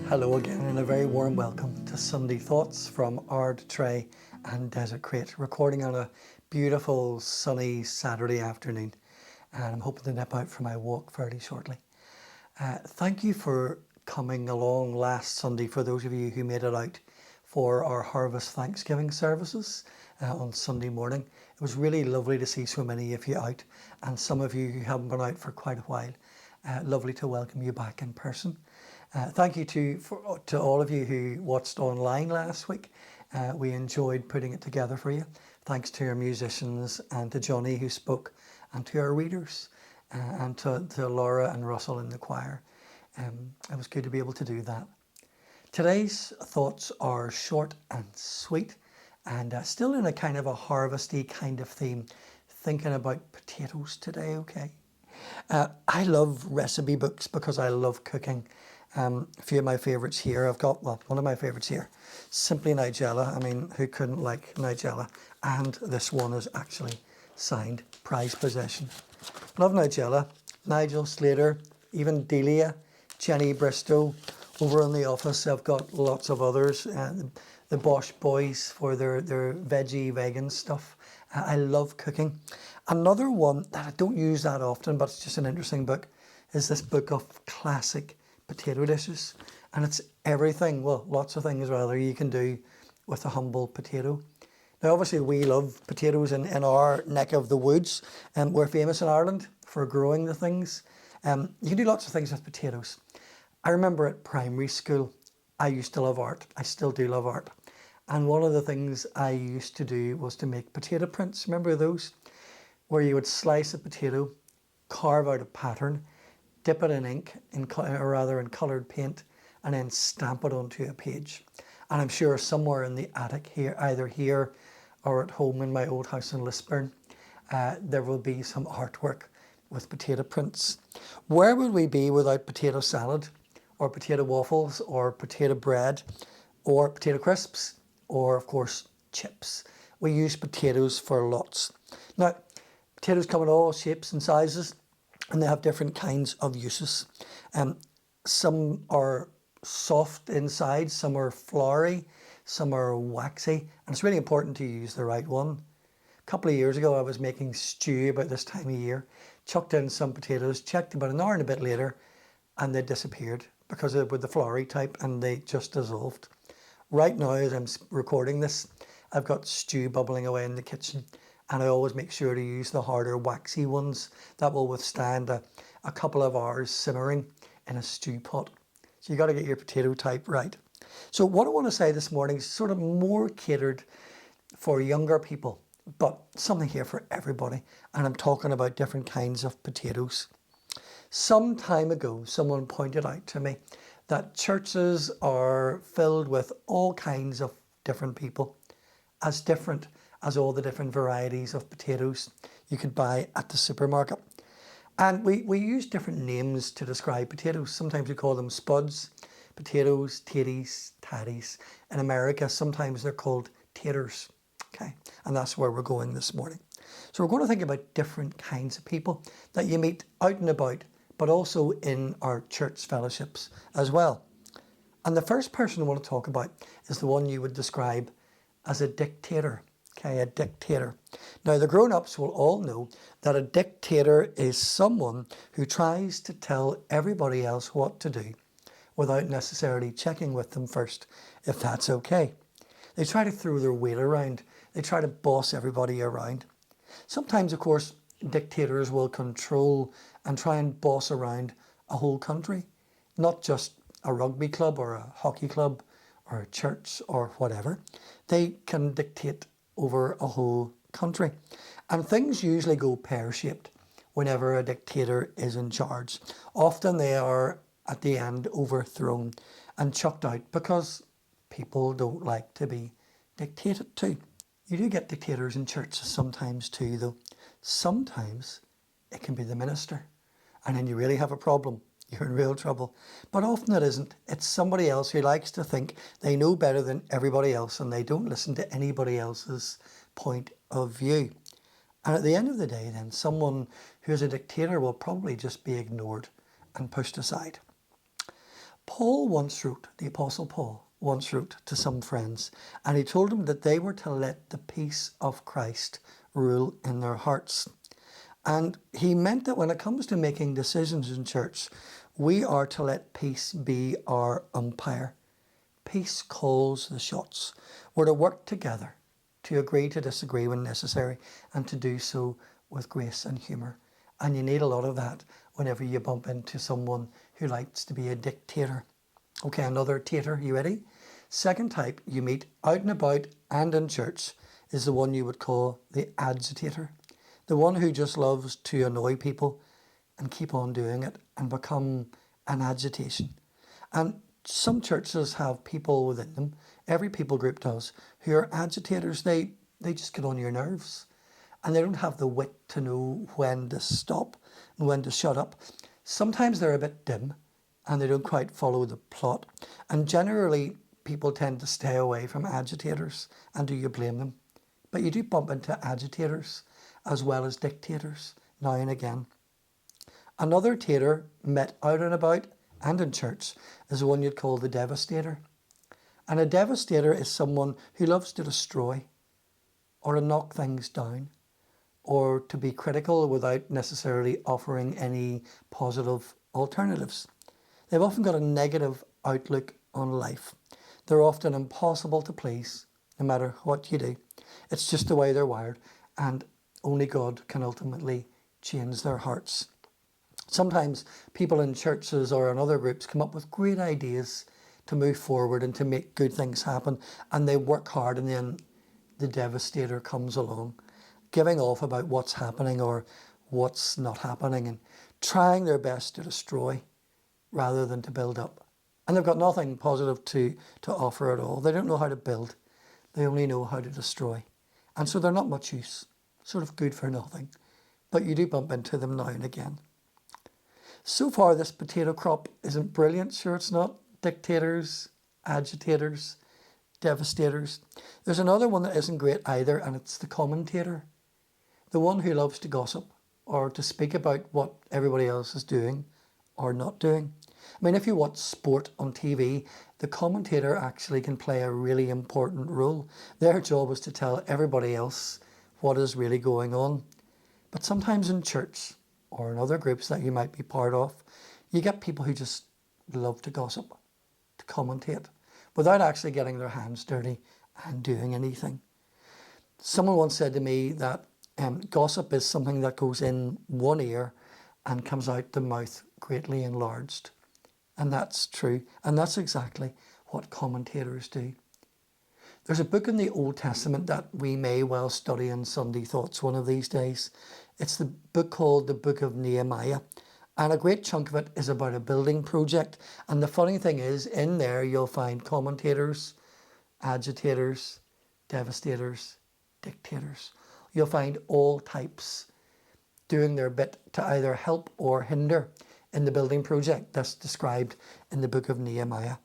Hello again and a very warm welcome to Sunday Thoughts from Ardtrea and Desertcreat, recording on a beautiful sunny Saturday afternoon, and I'm hoping to nip out for my walk fairly shortly. Thank you for coming along last Sunday, for those of you who made it out for our Harvest Thanksgiving services on Sunday morning. It was really lovely to see so many of you out, and some of you who haven't been out for quite a while. Lovely to welcome you back in person. Thank you to all of you who watched online last week. We enjoyed putting it together for you. Thanks to our musicians and to Johnny who spoke, and to our readers, and to Laura and Russell in the choir. It was good to be able to do that. Today's thoughts are short and sweet, and still in a kind of a harvesty kind of theme, thinking about potatoes today, okay? I love recipe books because I love cooking. A few of my favourites here. I've got, well, one of my favourites here, Simply Nigella. I mean, who couldn't like Nigella? And this one is actually signed Prized Possession. Love Nigella, Nigel Slater, even Delia, Jenny Bristow. Over in the office, I've got lots of others. The Bosch Boys for their vegan stuff. I love cooking. Another one that I don't use that often, but it's just an interesting book, is this book of classic potato dishes. And it's everything, well, lots of things rather, you can do with a humble potato. Now, obviously, we love potatoes in our neck of the woods, and we're famous in Ireland for growing the things. You can do lots of things with potatoes. I remember at primary school, I used to love art. I still do love art. And one of the things I used to do was to make potato prints. Remember those? Where you would slice a potato, carve out a pattern, dip it in ink, in coloured paint, and then stamp it onto a page. And I'm sure somewhere in the attic here, either here or at home in my old house in Lisburn, there will be some artwork with potato prints. Where would we be without potato salad, or potato waffles, or potato bread, or potato crisps, or of course chips? We use potatoes for lots. Now, potatoes come in all shapes and sizes, and they have different kinds of uses. Some are soft inside, some are floury, some are waxy, and it's really important to use the right one. A couple of years ago, I was making stew about this time of year, chucked in some potatoes, checked about an hour and a bit later, and they disappeared because of with the floury type, and they just dissolved. Right now, as I'm recording this, I've got stew bubbling away in the kitchen, and I always make sure to use the harder waxy ones that will withstand a couple of hours simmering in a stew pot. So you got to get your potato type right. So what I want to say this morning is sort of more catered for younger people, but something here for everybody. And I'm talking about different kinds of potatoes. Some time ago, someone pointed out to me that churches are filled with all kinds of different people, as different as all the different varieties of potatoes you could buy at the supermarket. And we use different names to describe potatoes. Sometimes we call them spuds, potatoes, taties, tatties. In America, sometimes they're called tators. Okay, and that's where we're going this morning. So we're going to think about different kinds of people that you meet out and about, but also in our church fellowships as well. And the first person I want to talk about is the one you would describe as a dictator. Okay, a dictator. Now, the grown-ups will all know that a dictator is someone who tries to tell everybody else what to do without necessarily checking with them first if that's okay. They try to throw their weight around. They try to boss everybody around. Sometimes, of course, dictators will control and try and boss around a whole country, not just a rugby club or a hockey club or a church or whatever. They can dictate over a whole country. And things usually go pear-shaped whenever a dictator is in charge. Often they are, at the end, overthrown and chucked out because people don't like to be dictated to. You do get dictators in churches sometimes too, though. Sometimes it can be the minister, and then you really have a problem. You're in real trouble. But often it isn't. It's somebody else who likes to think they know better than everybody else, and they don't listen to anybody else's point of view. And at the end of the day, then, someone who is a dictator will probably just be ignored and pushed aside. The Apostle Paul once wrote to some friends, and he told them that they were to let the peace of Christ rule in their hearts. And he meant that when it comes to making decisions in church, we are to let peace be our umpire. Peace calls the shots. We're to work together, to agree to disagree when necessary, and to do so with grace and humour. And you need a lot of that whenever you bump into someone who likes to be a dictator. Okay, another tater, you ready? Second type you meet out and about and in church is the one you would call the agitator. The one who just loves to annoy people and keep on doing it and become an agitation. And some churches have people within them, every people group does, who are agitators. They just get on your nerves. And they don't have the wit to know when to stop and when to shut up. Sometimes they're a bit dim and they don't quite follow the plot. And generally, people tend to stay away from agitators. And do you blame them? But you do bump into agitators as well as dictators now and again. Another tater met out and about and in church is the one you'd call the Devastator. And a Devastator is someone who loves to destroy or to knock things down, or to be critical without necessarily offering any positive alternatives. They've often got a negative outlook on life. They're often impossible to please, no matter what you do. It's just the way they're wired, and only God can ultimately change their hearts. Sometimes people in churches or in other groups come up with great ideas to move forward and to make good things happen, and they work hard, and then the Devastator comes along, giving off about what's happening or what's not happening and trying their best to destroy rather than to build up. And they've got nothing positive to offer at all. They don't know how to build. They only know how to destroy. And so they're not much use, sort of good for nothing. But you do bump into them now and again. So far, this potato crop isn't brilliant. Sure, it's not. Dictators, agitators, devastators. There's another one that isn't great either, and it's the commentator. The one who loves to gossip or to speak about what everybody else is doing or not doing. I mean, if you watch sport on TV, the commentator actually can play a really important role. Their job is to tell everybody else what is really going on. But sometimes in church or in other groups that you might be part of, you get people who just love to gossip, to commentate, without actually getting their hands dirty and doing anything. Someone once said to me that gossip is something that goes in one ear and comes out the mouth greatly enlarged. And that's true. And that's exactly what commentators do. There's a book in the Old Testament that we may well study in Sunday Thoughts one of these days. It's the book called the Book of Nehemiah. And a great chunk of it is about a building project. And the funny thing is, in there you'll find commentators, agitators, devastators, dictators. You'll find all types doing their bit to either help or hinder in the building project that's described in the book of Nehemiah.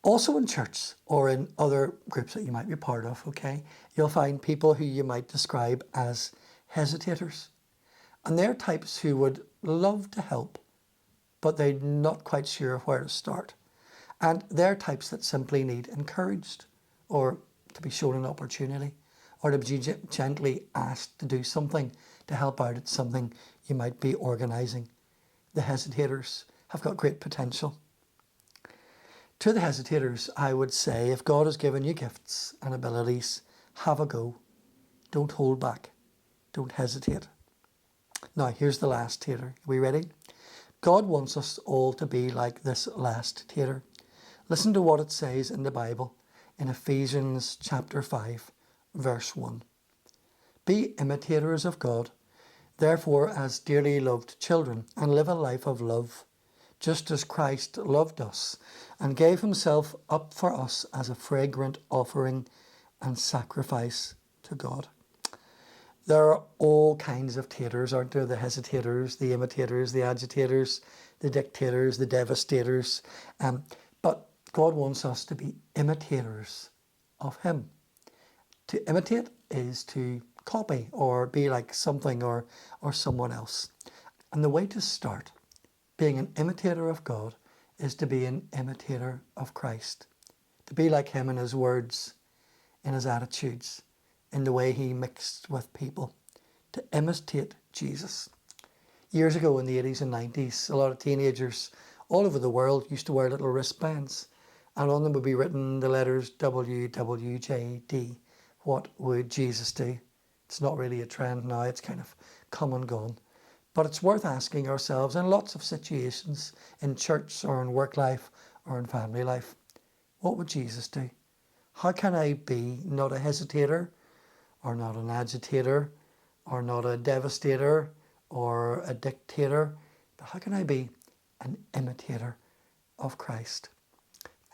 Also in church or in other groups that you might be part of, okay, you'll find people who you might describe as hesitators. And they're types who would love to help, but they're not quite sure where to start. And they're types that simply need encouraged or to be shown an opportunity or to be gently asked to do something to help out at something you might be organising. The hesitators have got great potential. To the hesitators, I would say, if God has given you gifts and abilities, have a go. Don't hold back. Don't hesitate. Now, here's the last tater. Are we ready? God wants us all to be like this last tater. Listen to what it says in the Bible in Ephesians chapter 5, verse 1. Be imitators of God, therefore as dearly loved children, and live a life of love, just as Christ loved us and gave himself up for us as a fragrant offering and sacrifice to God. There are all kinds of taters, aren't there? The hesitators, the imitators, the agitators, the dictators, the devastators. But God wants us to be imitators of him. To imitate is to copy or be like something or someone else. And the way to start being an imitator of God is to be an imitator of Christ, to be like him in his words, in his attitudes, in the way he mixed with people, to imitate Jesus. Years ago in the 80s and 90s, a lot of teenagers all over the world used to wear little wristbands, and on them would be written the letters WWJD. What would Jesus do? It's not really a trend now, it's kind of come and gone. But it's worth asking ourselves in lots of situations, in church or in work life or in family life, what would Jesus do? How can I be not a hesitator, or not an agitator, or not a devastator, or a dictator, but how can I be an imitator of Christ?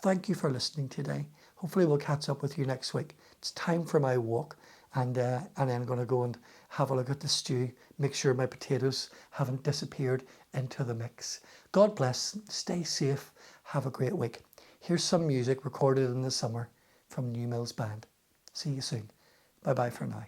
Thank you for listening today. Hopefully we'll catch up with you next week. It's time for my walk, and then I'm going to go and have a look at the stew, make sure my potatoes haven't disappeared into the mix. God bless, stay safe, have a great week. Here's some music recorded in the summer from Newmills Band. See you soon. Bye bye for now.